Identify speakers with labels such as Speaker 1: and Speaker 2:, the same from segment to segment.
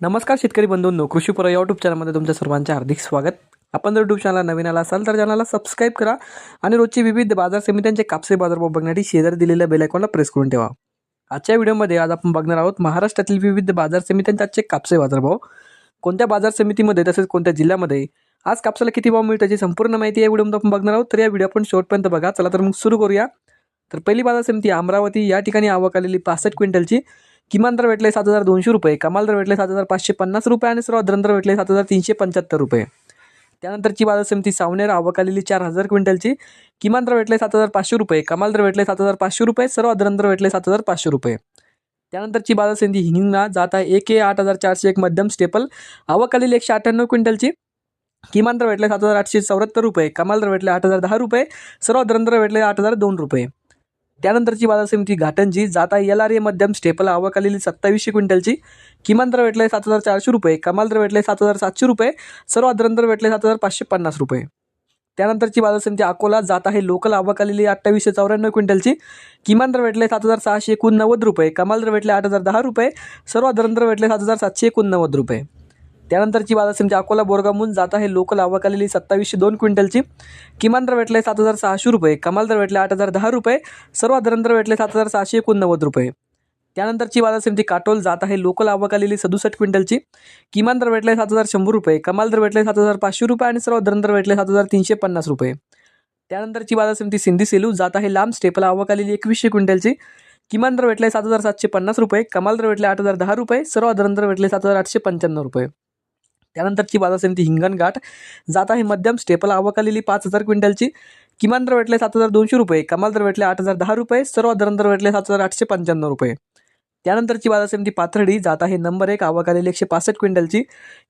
Speaker 1: नमस्कार शेतकरी बंधूंनो, कृषीपूर यूट्यूब चॅनलमध्ये तुमच्या सर्वांचे हार्दिक स्वागत. आपण जर यूट्यूब चॅनलला नवीन आला असाल तर चॅनलला सबस्क्राईब करा आणि रोजची विविध बाजार समित्यांचे कापसे बाजारभाव बघण्यासाठी शेजारी दिलेल्या बेल आयकॉनला प्रेस करून ठेवा. आजच्या व्हिडिओमध्ये आज आपण बघणार आहोत महाराष्ट्रातील विविध बाजार समित्यांचे आजचे कापसे बाजारभाव. कोणत्या बाजार समितीमध्ये तसेच कोणत्या जिल्ह्यामध्ये आज कापसाला किती भाव मिळतो याची संपूर्ण माहिती या व्हिडिओमध्ये आपण बघणार आहोत. तर या व्हिडिओ आपण शेवटपर्यंत बघा. चला तर मग सुरू करूया. तर पहिली बाजार समिती अमरावती, या ठिकाणी आवक आलेली 65 क्विंटलची. किमान दर भेटले 7,200 रुपये, कमाल दर भेटले 7,550 रुपये आणि सर्वात दर भेटले 7,375 रुपये. त्यानंतरची बाजार समिती सावनेर, आवक आलेली 4,000 क्विंटलची. किमान दर भेटले 7,500 रुपये, कमाल दर भेटले 7,500 रुपये, सर्वात दर भेटले 7,500 रुपये. त्यानंतरची बाजार समिती हिंगणा, जात आहे 8,401 मध्यम स्टेपल, आवक आलेली 198 क्विंटलची. किमान दर भेटले 7,874 रुपये, कमाल दर भेटले 8,010 रुपये, सर्वात दर भेटले 8,002 रुपये. त्यानंतरची बाजार समिती घाटंजी, जात आहे LRA मध्यम स्टेपल, आवक आलेली 2700 क्विंटलची. किमान दर भेटले 7,400 रुपये, कमाल दर भेटले 7,700 रुपये, सर्वात दर भेटले 7,550 रुपये. त्यानंतरची बाजार समिती अकोला, जात आहे लोकल, आवक आलेली 2894 क्विंटलची. किमान दर भेटले 7,689 रुपये, कमाल दर भेटले 8,010 रुपये, सर्वात दर भेटले 7,789 रुपये. त्यानंतरची बाजार समिती अकोला बोरगामून, जात आहे लोकल, आवक आलेली 2702 क्विंटलची. किमान दर भेटले 7,600 रुपये, कमाल दर भेटले 8,010 रुपये, सर्वात दर भेटले 7,689 रुपये. त्यानंतरची बाजार समिती काटोल, जात आहे लोकल, आवक आलेली 67 क्विंटलची. किमान दर भेटले 7,100 रुपये, कमाल दर भेटले 7,500 रुपये आणि सर्वात दर भेटले 7,350 रुपये. त्यानंतरची बाजार समिती सिंधी सेलू, जात आहे लांब स्टेपल, आवक आलेली 2100 क्विंटलची. किमान दर भेटले 7,750 रुपये, कमाल दर भेटले 8,010 रुपये, सर्वात दर भेटले 7,895 रुपये. त्यानंतरची बाजार समिती हिंगणघाट, जात आहे मध्यम स्टेपल, आवक आलेली 5,000 क्विंटलची. किमान दर भेटले 7,200 रुपये, कमाल दर भेटले 8,010 रुपये, सर्वात दर भेटले 7,895 रुपये. त्यानंतरची बाजार समिती पाथर्डी, जात आहे नंबर 1, आवक आलेली 165 क्विंटलची.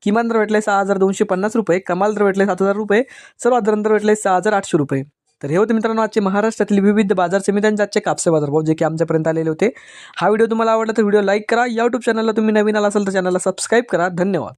Speaker 1: किमान दर भेटले 6,250 रुपये, कमाल दर भेटले 7,000 रुपये, सर्वात दर भेटले 6,800 रुपये. तर हे होते मित्रांनो आजचे महाराष्ट्रातील विविध बाजार समित्यांचे आजचे कापसे बाजारभाव जे की आमच्यापर्यंत आलेले होते. हा व्हिडिओ तुम्हाला आवडला तर व्हिडिओ लाईक करा. यूट्यूब चॅनलला तुम्ही नवीन आला असाल तर चॅनलला सबस्क्राईब करा. धन्यवाद.